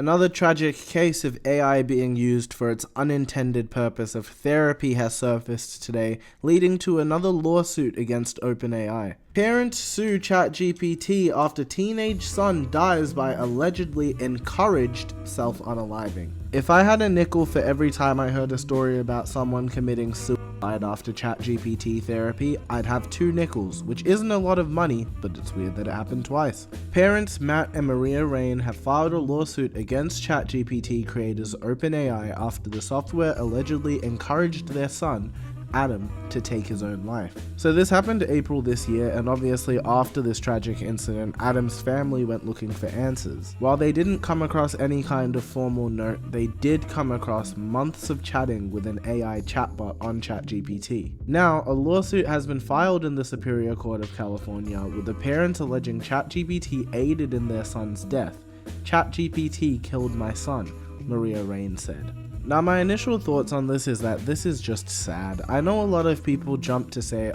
Another tragic case of AI being used for its unintended purpose of therapy has surfaced today, leading to another lawsuit against OpenAI. Parents sue ChatGPT after teenage son dies by allegedly encouraged self-unaliving. If I had a nickel for every time I heard a story about someone committing suicide after ChatGPT therapy, I'd have 2 nickels, which isn't a lot of money, but it's weird that it happened twice. Parents Matt and Maria Raine have filed a lawsuit against ChatGPT creators OpenAI after the software allegedly encouraged their son, Adam, to take his own life. So this happened April this year, and obviously after this tragic incident, Adam's family went looking for answers. While they didn't come across any kind of formal note, they did come across months of chatting with an AI chatbot on ChatGPT. Now, a lawsuit has been filed in the Superior Court of California, with the parents alleging ChatGPT aided in their son's death. ChatGPT killed my son, Maria Raine said. Now, my initial thoughts on this is that this is just sad. I know a lot of people jump to say,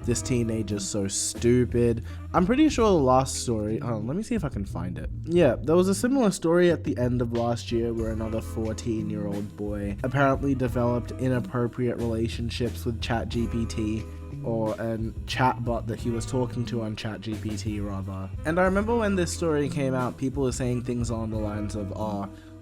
this teenager's so stupid. I'm pretty sure the last story, let me see if I can find it. Yeah, there was a similar story at the end of last year where another 14-year-old boy apparently developed inappropriate relationships with ChatGPT, or a chatbot that he was talking to on ChatGPT rather. And I remember when this story came out, people were saying things along the lines of,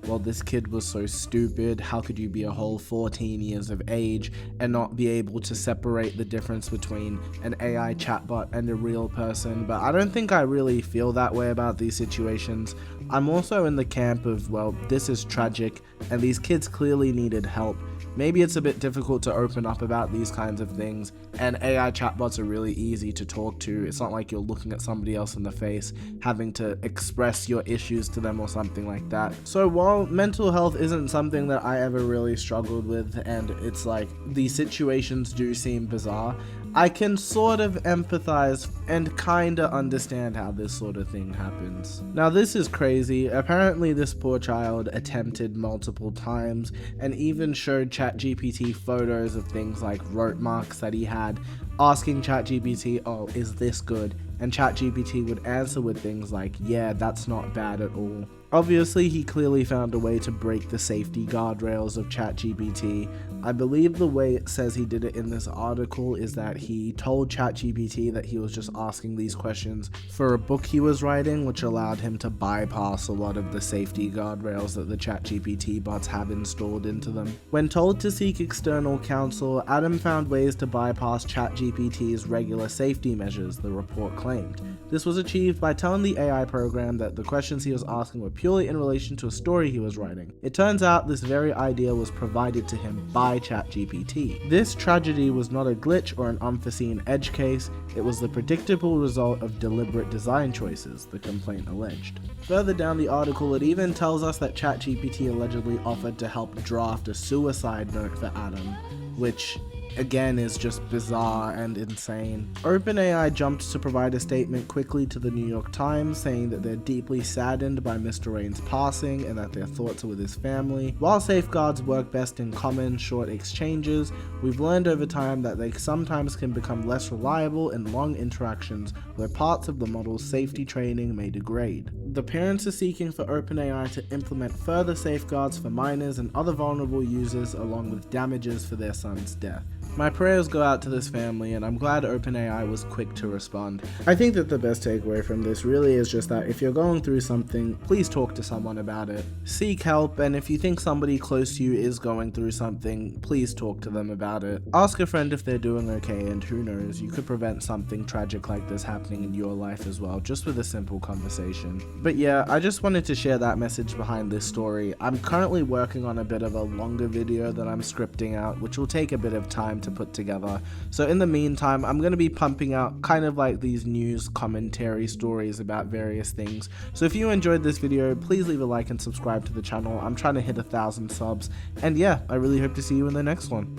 well, this kid was so stupid, how could you be a whole 14 years of age and not be able to separate the difference between an AI chatbot and a real person? But I don't think I really feel that way about these situations. I'm also in the camp of, well, this is tragic and these kids clearly needed help. Maybe it's a bit difficult to open up about these kinds of things, and AI chatbots are really easy to talk to. It's not like you're looking at somebody else in the face, having to express your issues to them or something like that. So while mental health isn't something that I ever really struggled with, and it's like these situations do seem bizarre, I can sort of empathize and kinda understand how this sort of thing happens. Now this is crazy. Apparently this poor child attempted multiple times and even showed ChatGPT photos of things like rote marks that he had, asking ChatGPT, oh, is this good? And ChatGPT would answer with things like, yeah, that's not bad at all. Obviously, he clearly found a way to break the safety guardrails of ChatGPT. I believe the way it says he did it in this article is that he told ChatGPT that he was just asking these questions for a book he was writing, which allowed him to bypass a lot of the safety guardrails that the ChatGPT bots have installed into them. When told to seek external counsel, Adam found ways to bypass ChatGPT's regular safety measures, the report claimed. This was achieved by telling the AI program that the questions he was asking were purely in relation to a story he was writing. It turns out this very idea was provided to him by ChatGPT. This tragedy was not a glitch or an unforeseen edge case, it was the predictable result of deliberate design choices, the complaint alleged. Further down the article, it even tells us that ChatGPT allegedly offered to help draft a suicide note for Adam, which again is just bizarre and insane. OpenAI jumped to provide a statement quickly to the New York Times saying that they're deeply saddened by Mr. Raine's passing and that their thoughts are with his family. While safeguards work best in common, short exchanges, we've learned over time that they sometimes can become less reliable in long interactions where parts of the model's safety training may degrade. The parents are seeking for OpenAI to implement further safeguards for minors and other vulnerable users along with damages for their son's death. My prayers go out to this family, and I'm glad OpenAI was quick to respond. I think that the best takeaway from this really is just that if you're going through something, please talk to someone about it. Seek help, and if you think somebody close to you is going through something, please talk to them about it. Ask a friend if they're doing okay, and who knows, you could prevent something tragic like this happening in your life as well, just with a simple conversation. But yeah, I just wanted to share that message behind this story. I'm currently working on a bit of a longer video that I'm scripting out, which will take a bit of time to put together. So in the meantime, I'm going to be pumping out kind of like these news commentary stories about various things. So if you enjoyed this video, please leave a like and subscribe to the channel. I'm trying to hit 1,000 subs. And yeah, I really hope to see you in the next one.